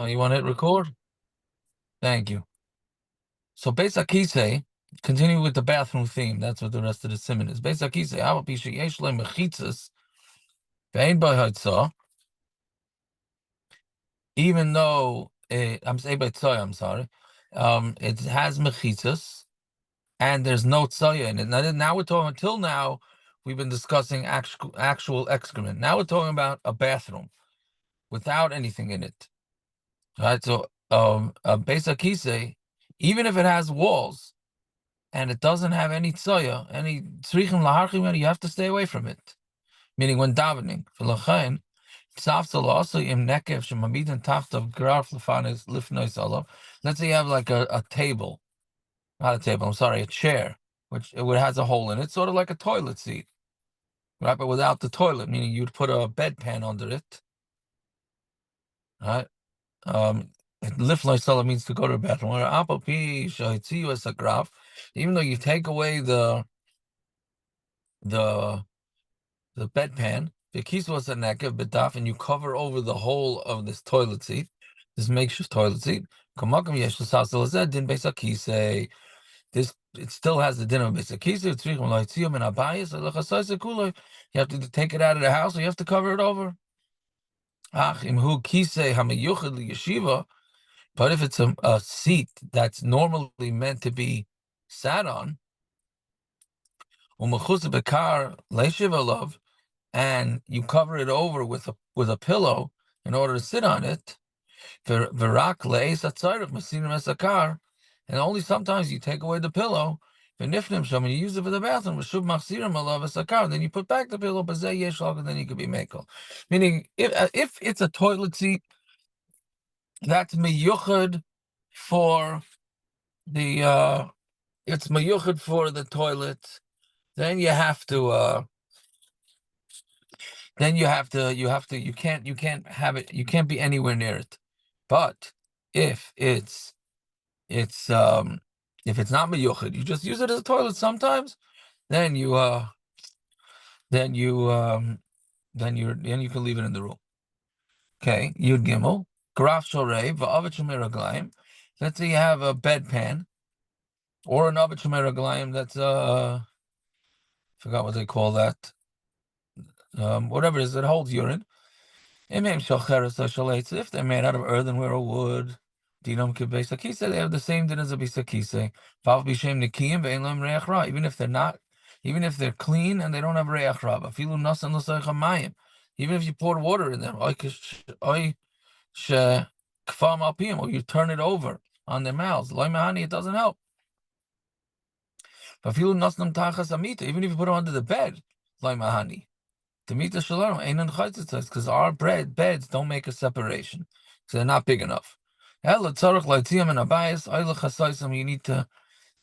You want to hit record? Thank you. So Beis Akise, continue with the bathroom theme. That's what the rest of the simon is. Beis Akise, Ava Pisha Yesh Le Mechitzas, Vein By Haitzah, even though I'm saying by Tzoy, I'm sorry, it has Mechitzas, and there's no Tzoya in it. Now we're talking, until now, we've been discussing actual excrement. Now we're talking about a bathroom without anything in it. All right, so Beis Akise, even if it has walls, and it doesn't have any tzoya, any tzrichim laharchim, you have to stay away from it. Meaning when davening. V'lachain, tzavtzal also im nekev shemamidin tachtav graf lefanis lifnois olav. Let's say you have like a table, not a table, I'm sorry, a chair, which it has a hole in it, sort of like a toilet seat, right? But without the toilet, meaning you'd put a bedpan under it, right? Lifnois olav means to go to the bathroom. Or apopi shahitziu es a graf, even though you take away the bedpan, the keys was a nekev bedaf, and you cover over the whole of this toilet seat, this makeshift toilet seat. Kamakam yesh l'sasel din beis akise. This, it still has the din of beis akise. Tzrichim lo'itzium and abayis lechasayis kuloi. You have to take it out of the house, or you have to cover it over. Ach imhu kise hamiyuchad liyeshiva. But if it's a seat that's normally meant to be sat on, umachus bekar leishiva love, and you cover it over with a pillow in order to sit on it, and only sometimes you take away the pillow, and you use it for the bathroom, then you put back the pillow, then you could be mekel. Meaning, if it's a toilet seat that's meyuchad for the it's meyuchad for the toilet, then you have to you can't have it, you can't be anywhere near it. But if it's not meyuchad, you just use it as a toilet sometimes, then you can leave it in the room. Okay, Yud Gimel, Graf Shorei, Va'avet Shomei Raglayim. Let's say you have a bedpan or an Avet Shomei Raglayim that's forgot what they call that. Whatever it is that holds urine. If they're made out of earthenware or wood, dinam kebeis akise, they have the same din as a beis akise. Even if they're not, even if they're clean and they don't have reach ra. Even if you pour water in them, or you turn it over on their mouths, it doesn't help. Even if you put it under the bed, because our beds don't make a separation, so they're not big enough. You need to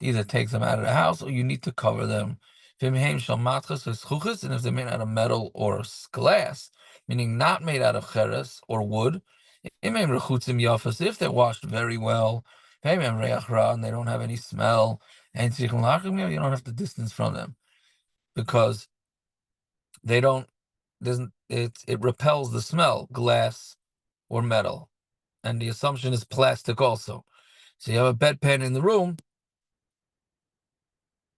either take them out of the house or you need to cover them. And if they're made out of metal or glass, meaning not made out of cheres or wood, if they're washed very well, and they don't have any smell, and you don't have to distance from them, because they don't, it repels the smell, glass or metal, and the assumption is plastic also. So you have a bedpan in the room,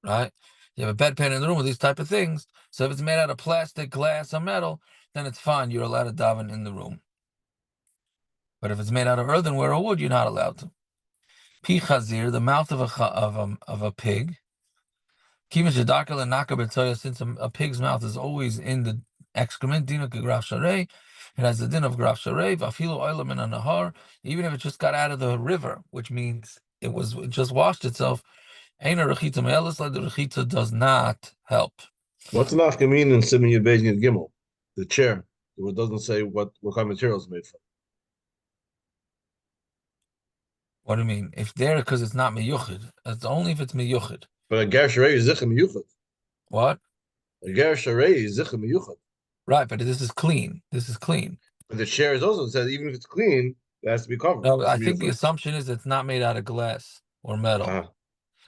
right? You have a bedpan in the room with these type of things. So if it's made out of plastic, glass, or metal, then it's fine. You're allowed to daven in the room. But if it's made out of earthenware or wood, you're not allowed to. Pi chazir, the mouth of a pig. Since a pig's mouth is always in the excrement, dina graf sharei, it has the din of graf sharei, vafilu oilam in a nahar, even if it just got out of the river, which means it just washed itself. Eina rechita me'elis, like the rechita does not help. What's nafka mean in Siman Yud Beis Yud Gimel? The chair. It doesn't say what kind of material it's made from. What do you mean? If there, because it's not meyuchid. It's only if it's meyuchid. But a ger sharei is zicha meyuchad. What? A ger sharei is zicha meyuchad. Right, but this is clean. This is clean. But the chair is also said even if it's clean, it has to be covered. No, I think the assumption is it's not made out of glass or metal.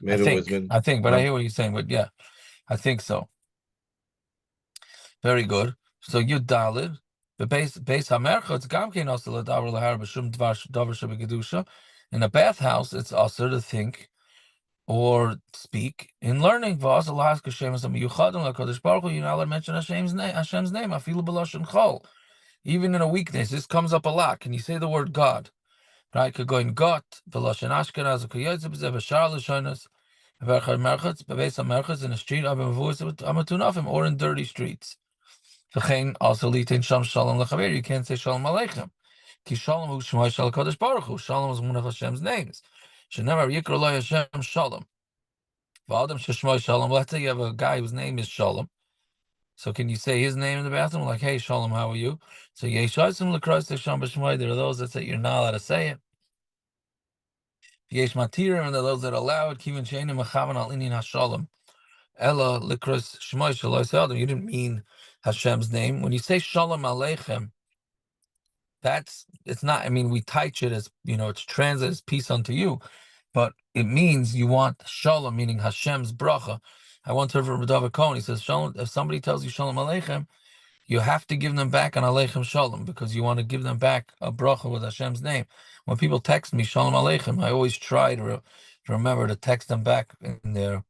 I think, but I hear what you're saying. But yeah, I think so. Very good. So Yud Dalid, The base hamercha, gam kein also l'davar l'har b'shum davar shebekadusha. In a bathhouse, it's also to think or speak in learning. V'asa lahas k'shem as a miyuchadim l'kadosh baruch Hu. You're not allowed to mention Hashem's name. Afilu b'lashon chol. Even in a weakness, this comes up a lot. Can you say the word God? Right? Could go in got b'lashon Ashkenaz k'yotze b'zeh b'shar l'shonos v'echad merchatz b'beis hamerchatz in a street of amatunafim or in dirty streets. V'chein also litin sham shalom l'chaver. You can't say shalom aleichem. Ki shalom hu shmoi shel kadosh baruch Hu. Shalom is one of Hashem's names. Shenever yikra lo Hashem shalom. V'adam sheshmoi shalom. Let's say you have a guy whose name is Shalom. So can you say his name in the bathroom? Like, hey, Shalom, how are you? So yeshaisim l'kros sham b'shmoi. There are those that say you're not allowed to say it. Yesh matirim, and there are those that allow it. Kivin sheinim mechavan al inin hashalom. Ella l'kros shmoi shaloi se'adam. You didn't mean Hashem's name. When you say Shalom Aleichem, it's not, I mean, we teach it as, it's translated as peace unto you, but it means you want Shalom, meaning Hashem's bracha. I once heard from David Cohen, he says, Shalom, if somebody tells you Shalom Aleichem, you have to give them back an Aleichem Shalom, because you want to give them back a bracha with Hashem's name. When people text me Shalom Aleichem, I always try to remember to text them back in there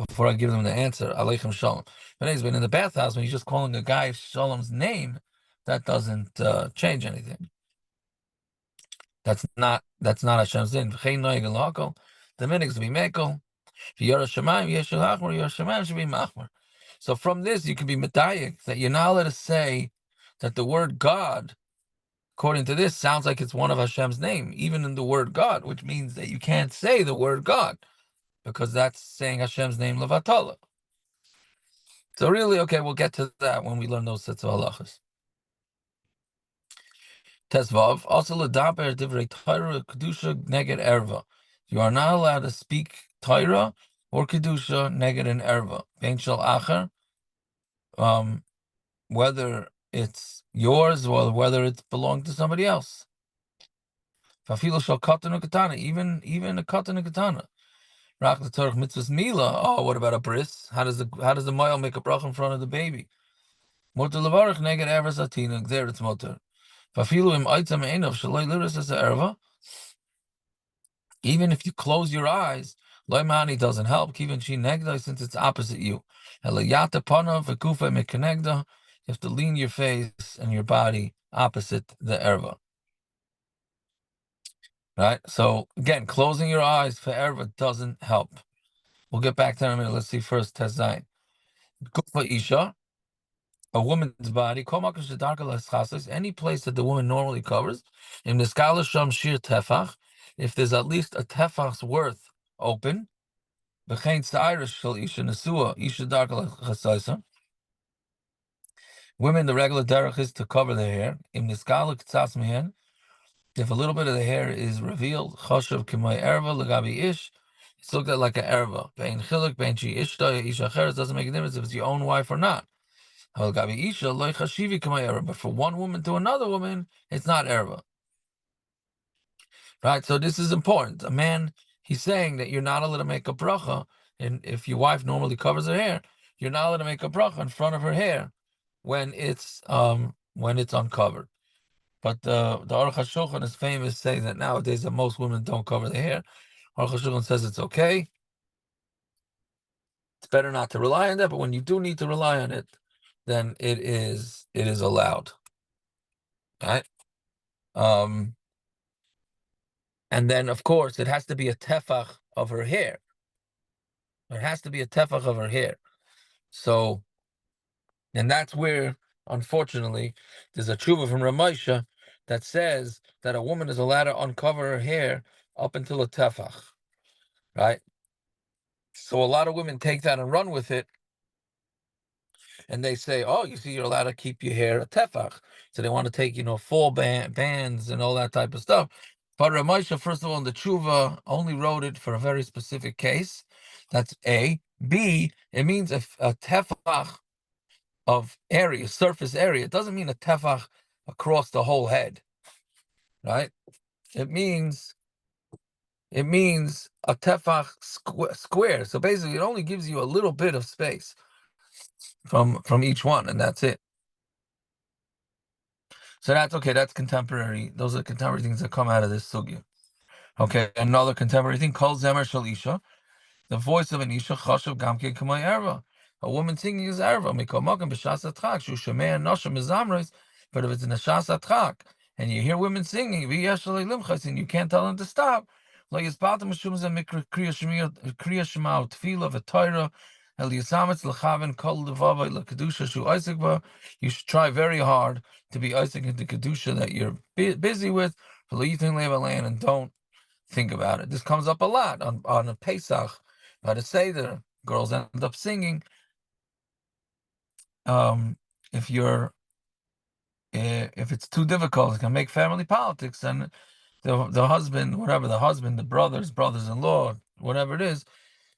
before I give them the answer, Aleichem Shalom. But anyways, in the bathhouse, when you're just calling a guy Shalom's name, that doesn't change anything. That's not Hashem's name. The minhag to be mekel. Should be machmer. So from this, you can be medayik that you're not allowed to say that the word God, according to this, sounds like it's one of Hashem's name, even in the word God, which means that you can't say the word God, because that's saying Hashem's name levatala. So really, okay, we'll get to that when we learn those sets of halachas. Tesvav, also ledaber divrei Torah kedusha neged erva. You are not allowed to speak Torah or kedusha neged an erva. Bein shel acher, whether it's yours or whether it belongs to somebody else. Fafilo shel katan ukatana, even a katan ukatana. Rak l'torach mitzvahs mila. Oh, what about a bris? How does the male make a bracha in front of the baby? Moter levarich neged erva satina. There it's moter. Even if you close your eyes, loimani doesn't help. Even she negda, since it's opposite you. You have to lean your face and your body opposite the erva. Right? So again, closing your eyes for erva doesn't help. We'll get back to that in a minute. Let's see first Tezayin. Gufa isha, a woman's body, any place that the woman normally covers, in the skala sham shir tefach, if there's at least a tefach's worth open, women, the regular derech is to cover their hair. In the skala k'tzas mehen, if a little bit of the hair is revealed, choshev k'may erva l'gabi ish, it's looked at like an erva. Bein chiluk, bein she ishta, isha cheres, doesn't make a difference if it's your own wife or not. But for one woman to another woman, it's not erva. Right? So this is important. A man, he's saying that you're not allowed to make a bracha, and if your wife normally covers her hair, you're not allowed to make a bracha in front of her hair when it's uncovered. But the Aruch Shulchan is famous saying that nowadays that most women don't cover their hair. Aruch Shulchan says it's okay. It's better not to rely on that, but when you do need to rely on it, then it is allowed. Right? And then of course it has to be a tefach of her hair. There has to be a tefach of her hair. So, and that's where, unfortunately, there's a tshuva from Ramosha that says that a woman is allowed to uncover her hair up until a tefach. Right? So a lot of women take that and run with it. And they say, oh, you see, you're allowed to keep your hair a tefach. So they want to take, full bands and all that type of stuff. But Ramosha, first of all, in the tshuva, only wrote it for a very specific case. That's A. B, it means a tefach of area, surface area. It doesn't mean a tefach across the whole head, right? It means a tefach square. So basically, it only gives you a little bit of space from each one, and that's it. So that's okay. That's contemporary. Those are contemporary things that come out of this sugya. Okay, another contemporary thing called Zemer Shal Isha. The voice of an Isha chashav gamke k'may erva. A woman singing is erva. Mikomakam b'shas atchak shu shemei noshim mizamres. But if it's in a shas atchak and you hear women singing, v'yesh limchas, and you can't tell them to stop, lo yisbaltem mishum ze mikra kriya shema tefila v'toira el yisametz lechaven kol levavai lekedusha shu isaac ba. You should try very hard to be Isaac into kedusha that you're busy with, and don't think about it. This comes up a lot on a Pesach, by the Seder. Girls end up singing. If it's too difficult, it can make family politics, and the husband, whatever the husband, the brothers-in-law, whatever it is,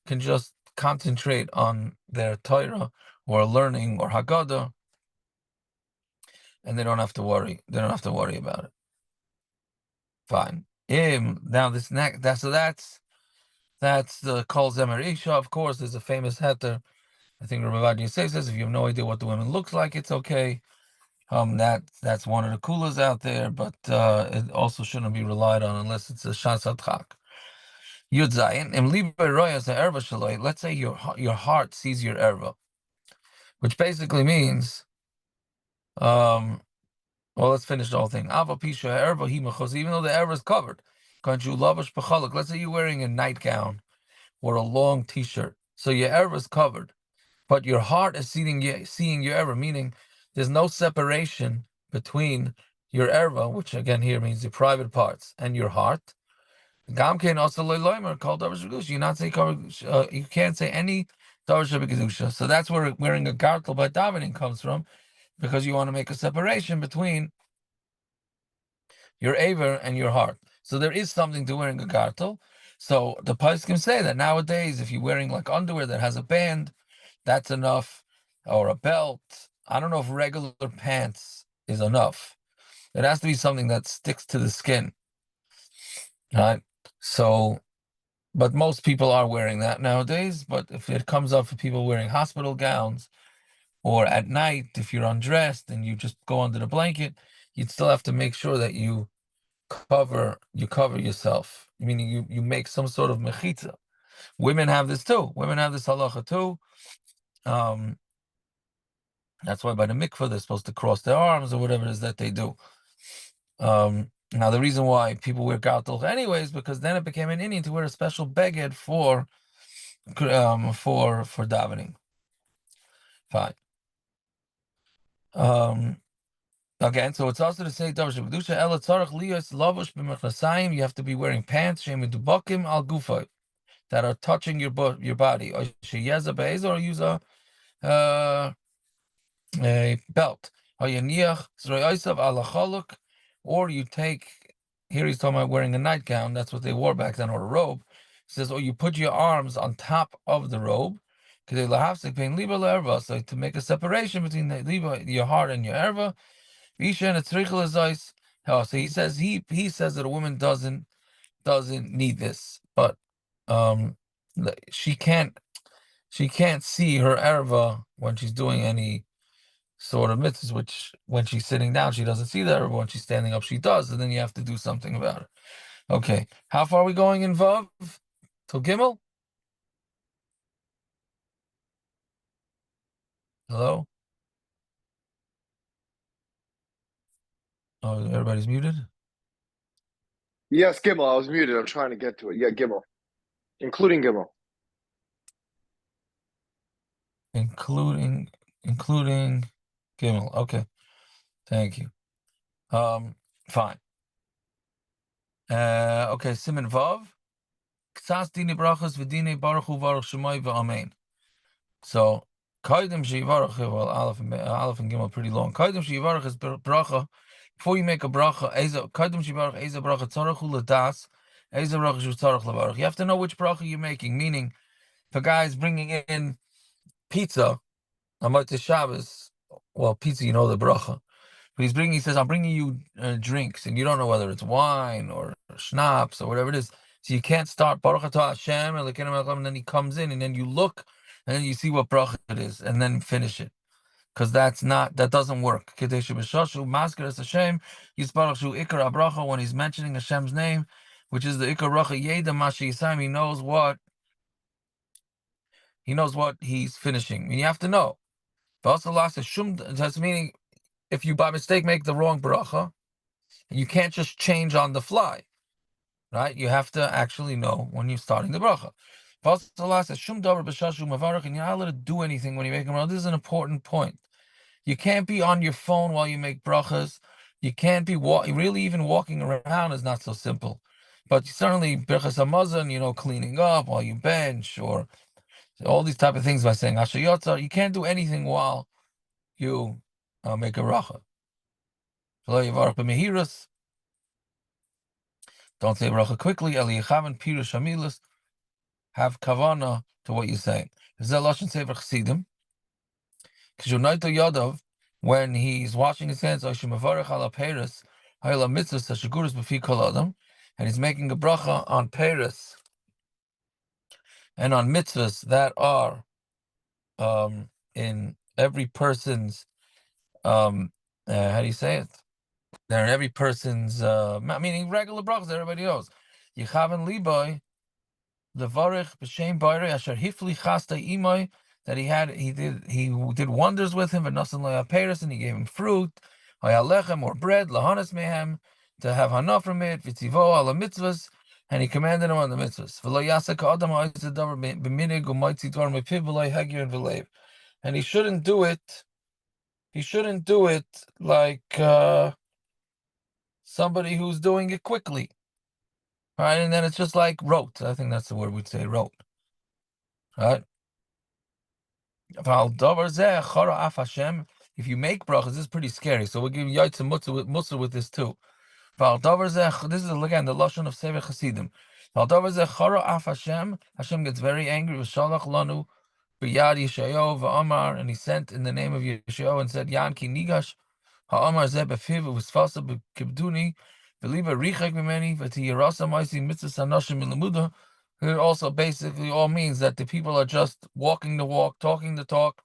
can just concentrate on their Torah or learning or Haggadah, and they don't have to worry. They don't have to worry about it. Fine. Now this next that's the Kol Zemer Isha. Of course, there's a famous heter. I think Rabbi Yosef says if you have no idea what the woman looks like, it's okay. That's one of the coolers out there, but it also shouldn't be relied on unless it's a Shas Hatchak. Yud Zayin Im Liber Royas Erva Shaloi. Let's say your heart sees your erva, which basically means well, let's finish the whole thing. Ava Pisha Erva Himachos. Even though the erva is covered, can't you lavish b'chaluk? Let's say you're wearing a nightgown or a long T-shirt, so your erva is covered, but your heart is seeing your erva, meaning there's no separation between your erva, which again here means your private parts, and your heart. Gamkein also loyloimer called davar shebekdusha. You can't say any davar shebekdusha. So that's where wearing a gartel by davening comes from, because you want to make a separation between your aver and your heart. So there is something to wearing a gartel. So the poskim say that nowadays, if you're wearing like underwear that has a band, that's enough, or a belt. I don't know if regular pants is enough. It has to be something that sticks to the skin, right? So, but most people are wearing that nowadays. But if it comes up for people wearing hospital gowns, or at night, if you're undressed and you just go under the blanket, you'd still have to make sure that you cover yourself, meaning you make some sort of mechitza. Women have this too. Women have this halacha too. That's why by the mikvah they're supposed to cross their arms or whatever it is that they do. Now the reason why people wear gartel anyways, because then it became an Indian to wear a special beged for davening. Fine. Again, so it's also to say you have to be wearing pants al gufay that are touching your body, or use a belt, or you take, here he's talking about wearing a nightgown, that's what they wore back then, or a robe. He says, or you put your arms on top of the robe, so to make a separation between your heart and your erva. So he says that a woman doesn't need this, but she can't see her erva when she's doing any sort of mitzvahs, which when she's sitting down she doesn't see that, or when she's standing up she does, and then you have to do something about it. Okay, how far are we going in Vav? Till Gimel? Hello? Oh, everybody's muted? Yes, Gimel. I was muted. I'm trying to get to it. Yeah, Gimel. Including Gimel. Including Gimel. Okay. Thank you. Fine. Okay, Siman Vav. Ksas dini brachas v'dini baruch hu baruch shemai v'amein. So, Kaidim sheyivarach, well, Aleph and Gimel pretty long. Kaidim sheyivarach is bracha. Before you make a bracha, Kaidim sheyivarach eza bracha tzarach hu ladas, eza bracha shu tzarach levarach. You have to know which bracha you're making. Meaning, if a guy is bringing in pizza on Motzei Shabbos, well, pizza, you know the bracha. But he says, I'm bringing you drinks, and you don't know whether it's wine or schnapps or whatever it is. So you can't start Baruch Atah Hashem, and then he comes in, and then you look, and then you see what bracha it is, and then finish it. because that doesn't work. When he's mentioning Hashem's name, which is the Ikar Bracha Yeda Mashi Yisayim, he knows what he's finishing. And you have to know. That's meaning if you by mistake make the wrong bracha, you can't just change on the fly, right? You have to actually know when you're starting the bracha. And you're not allowed to do anything when you make a bracha. This is an important point. You can't be on your phone while you make brachas. You can't be really even walking around is not so simple. But certainly brachas hamazon, cleaning up while you bench or all these type of things by saying Asher Yotzar. You can't do anything while you make a bracha. Don't say bracha quickly. Have kavana to what you're saying. When he's washing his hands, and he's making a bracha on Paris and on mitzvahs that are in every person's how do you say it? They're in every person's meaning regular brachas that everybody knows. Yechaven liboy levarich b'shem bayre asher hifli chasta imoy, that he did wonders with him, and nasan lo Paris, and he gave him fruit, lechem or bread, lahanas mehem, to have hana from it, v'tzivo ala mitzvahs, and he commanded him on the mitzvahs. V'lo yasek adam ha'izadavar b'minig u'moitzi dvar mepiv v'lo hagir and v'leiv, and he shouldn't do it. He shouldn't do it like somebody who's doing it quickly, right? And then it's just like rote. I think that's the word we'd say, rote, right? If you make brachas, this is pretty scary. So we'll give Yaitz and Mutzah with this too. This is again the lashon of Sefer Chasidim. Hashem gets very angry with Shalach Lanu b'yad Yeshayahu v'Amar, and he sent in the name of Yeshayahu and said, Yanki Nigash ha'Amar zeh b'fiv v'sfasa b'kibduni v'liba richak mimeni v'tiyarasa ma'isi mitzvahs hanoshim milamuda. It also basically all means that the people are just walking the walk, talking the talk,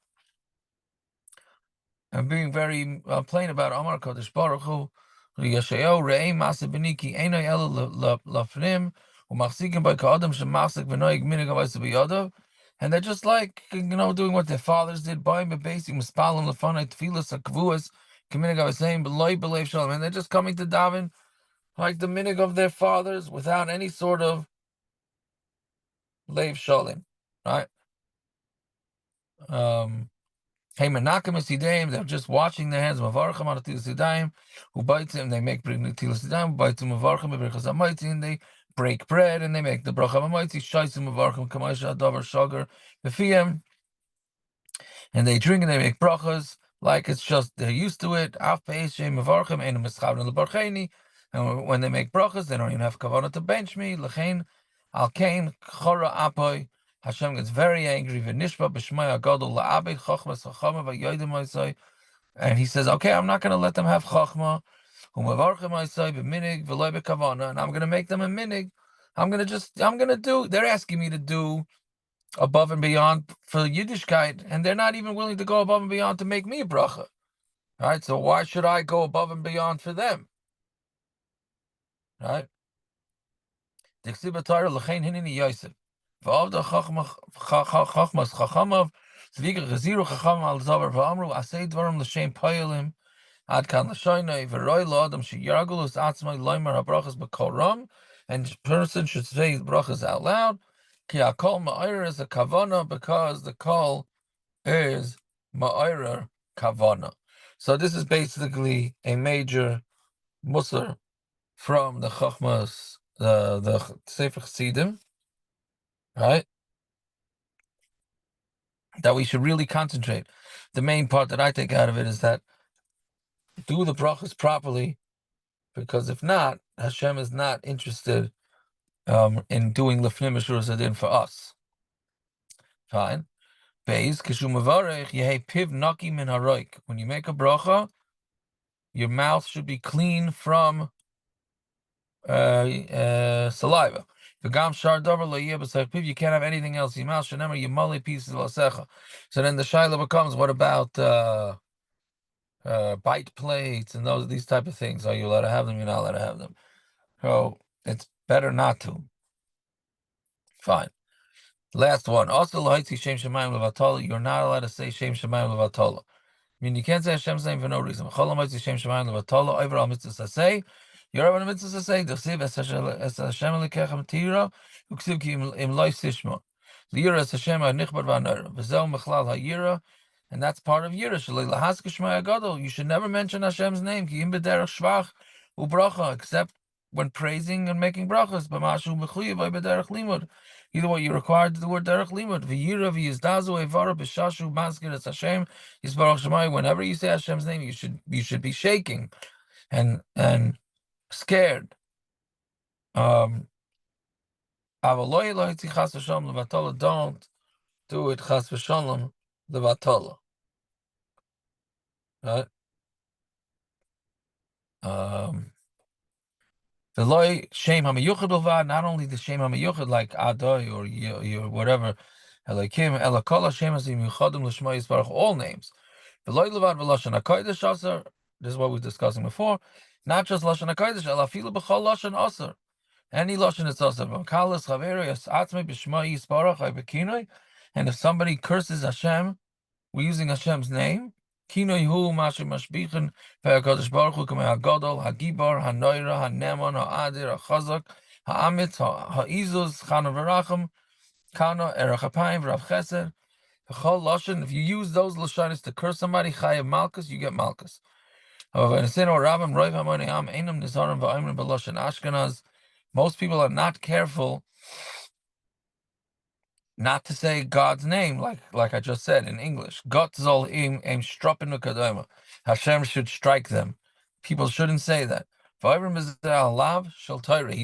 and being very plain about Amar Kodesh Baruch Hu, Yeshayahu Re'ei Masa Beniki Einay Ela Lafnim U'Machzikim By Ka'adam Shemachzik V'Noig Minig Avaysa B'Yadav, and they're just like doing what their fathers did. Ba'im B'Beisik Mispalim Lefanai Tfilas HaKvuas K'Minig Avayseim B'Loi B'Leiv Shalom, and they're just coming to daven like the minig of their fathers without any sort of Leiv Shalom, right? They're just washing their hands. Who bites him, they make and they break bread and they make the bracha, and they drink and they make brachas like it's just they're used to it. And when they make brachas, they don't even have kavanah to bench me. Hashem gets very angry. And he says, okay, I'm not going to let them have chachma. And I'm going to make them a minig. I'm going to do, they're asking me to do above and beyond for Yiddishkeit, and they're not even willing to go above and beyond to make me a bracha. All right, so why should I go above and beyond for them? Right? The Torah l'chein hinini Yosef. V'avda chachmas chachamav zviga chaziru chacham al zavar v'amru asay dvarim l'shem payalim ad kan l'shoynei v'roi l'adam sheyargulus atzmai loimer habrachas b'kol ram, and person should say brachas out loud. Ki hakol ma'ayr is a kavana, because the kol is ma'ayr kavana. So this is basically a major musar from the chachmas, the Sefer Chassidim, right? That we should really concentrate. The main part that I take out of it is that do the brachas properly, because if not, Hashem is not interested in doing lefnim meshur zadin for us. Fine. Beis kishu mevarech yehei piv naki min haroik. When you make a bracha, your mouth should be clean from saliva. V'gam shar davar lo yeh b'seich piv. You can't have anything else. Yimal shenemer yimali pieces l'secha. So then the shaila becomes, what about bite plates and these type of things? Are you allowed to have them? You're not allowed to have them. So it's better not to. Fine. Last one. Also, Shem Shemayim Levatala. You're not allowed to say Shem Shemayim Levatala. I mean, you can't say Hashem's name for no reason. You're over on a mitzvah say, Dosiv es Hashem lekechem tira, uksiv ki im loy sishma. Lira es Hashem ha'nichbad v'hanayra. V'zeu mechlal ha'yira, and that's part of yira. Shalei lahas k'shmai agadol. You should never mention Hashem's name, ki im b'derech shvach u'bracha, except when praising and making brachas. B'mashu b'chuyev oy b'derech limud. Either way, you're required to do the word derech limud. V'yira v'yizdazu evara b'shashu mazkir es Hashem yisbarach shemai. Whenever you say Hashem's name, you should be shaking and scared. Don't do it chas v'shalom levatala. Right? The loy shem hamayuchad b'vad, not only the shem hamayuchad like Adoi or your whatever, Elokim elakol shem hazim yuchadim l'shma yisbarach, all names. The loy levad v'lashon hakodesh aser. This is what we were discussing before. Not just lashon hakodesh, elafilu b'chol lashon aser. Any lashon is aser. V'kalas chaveru yasatzmei b'shma yisbarach ha'bekinoi. And if somebody curses Hashem, we're using Hashem's name. Kinoi hu mashu mashbichen ve'akadosh baruch hu k'mei hagadol hagibar hanoira haneman ha'adir ha'chazak ha'amitz ha'izuz chana v'racham kana erach ha'payim v'rav chesed v'chol lashon. If you use those lashonis to curse somebody, chayav malchus, you get malchus. However, in Sino Rabbim Roiv Hamoneyam Einam Nizarim Va'imrim B'Lashon Ashkenaz, most people are not careful not to say God's name, like I just said in English. Gott soll ihm stroppen ukadoma. Hashem should strike them. People shouldn't say that. He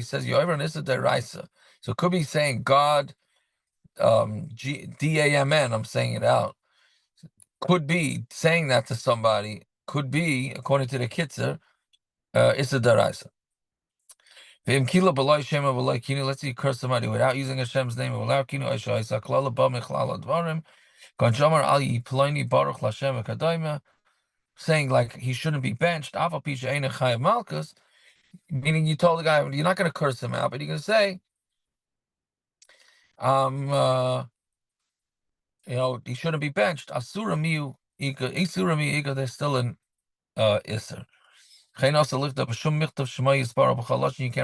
says deraisa. So it could be saying God, D-A-M-N, I'm saying it out. Could be saying that to somebody. Could be, according to the Kitzur, it's a deraisa. Let's say you curse somebody without using Hashem's name. Saying like he shouldn't be benched. Meaning you told the guy you're not going to curse him out, but you're going to say, he shouldn't be benched. Asura miu isura mi ika. They're still in iser. You can't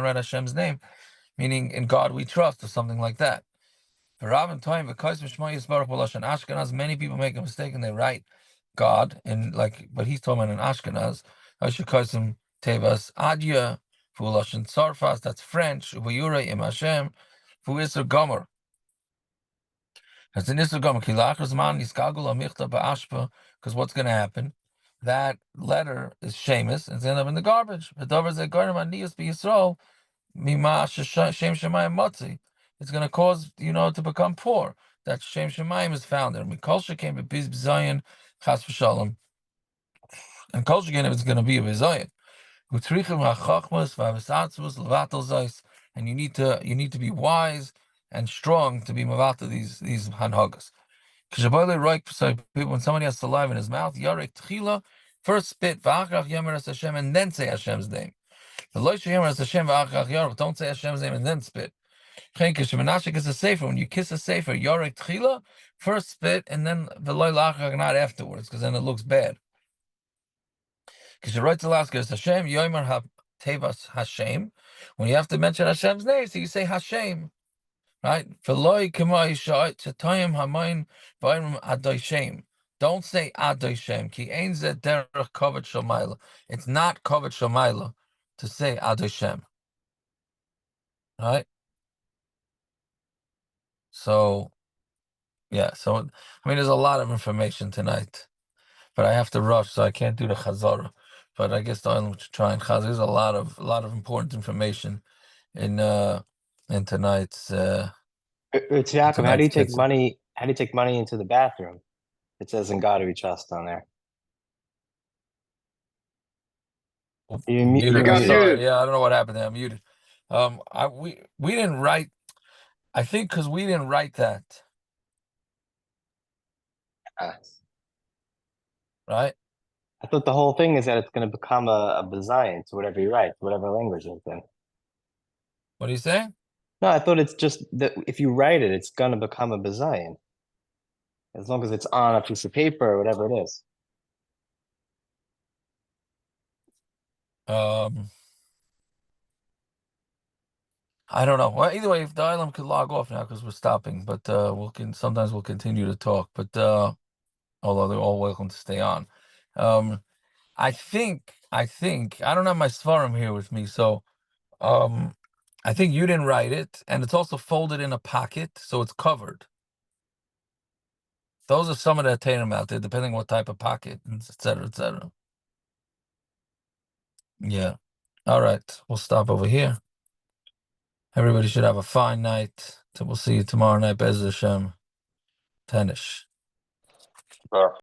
write Hashem's name, meaning in God we trust, or something like that. For Rav time, because Ashkenaz, many people make a mistake and they write God but he's talking about in Ashkenaz. I should call him Tevas Adya, Fulashan Sarfas, that's French, Vayura Im Hashem, Fu Isser Gomer. As in Isser Gomer, Kilachas Man, Niskagul Amichta Ba'ashpa, because what's going to happen? That letter is Sheamus and it's going to end up in the garbage. It's going to cause, to become poor. That Shem Shemayim is found there. Mikolsha came to Biz B'Zayin, Chas V'Shalom. And Kolsha again, if it's going to be a B'Zayin. And you need to be wise and strong to be Mavata these Hanhagas. When somebody has saliva in his mouth, Yarek Tchila, first spit, Hashem, and then say Hashem's name. Don't say Hashem's name and then spit. When you kiss a sefer, Yarek Tchila, first spit, and then not afterwards, because then it looks bad. Because you write to last Hashem, Yomer Tevas Hashem. When you have to mention Hashem's name, so you say Hashem. Right? Don't say Adoy Shem. It's not Kovet Shomayla to say Adoy Shem. Right? So, yeah. So, there's a lot of information tonight, but I have to rush, so I can't do the Chazorah. But I guess the Olam should try and Chazorah. There's a lot of important information in tonight's. It's Yaakov, how do you take money? How do you take money into the bathroom? It says "In God we trust" on there. You got muted. Yeah, I don't know what happened there. I'm muted. We didn't write I think because we didn't write that, Ah. right? I thought the whole thing is that it's going to become a bazayan to whatever you write, whatever language it's in. What are you saying? No, I thought it's just that if you write it, it's going to become a bazayan. As long as it's on a piece of paper or whatever it is. I don't know. Well, either way, if the island could log off now because we're stopping, but sometimes we'll continue to talk. But although they're all welcome to stay on. I think I don't have my svarim here with me, so I think you didn't write it, and it's also folded in a pocket, so it's covered. Those are some of the Tatum out there, depending what type of pocket, et cetera, et cetera. Yeah. All right. We'll stop over here. Everybody should have a fine night. So we'll see you tomorrow night, Bez Hashem. Tanish.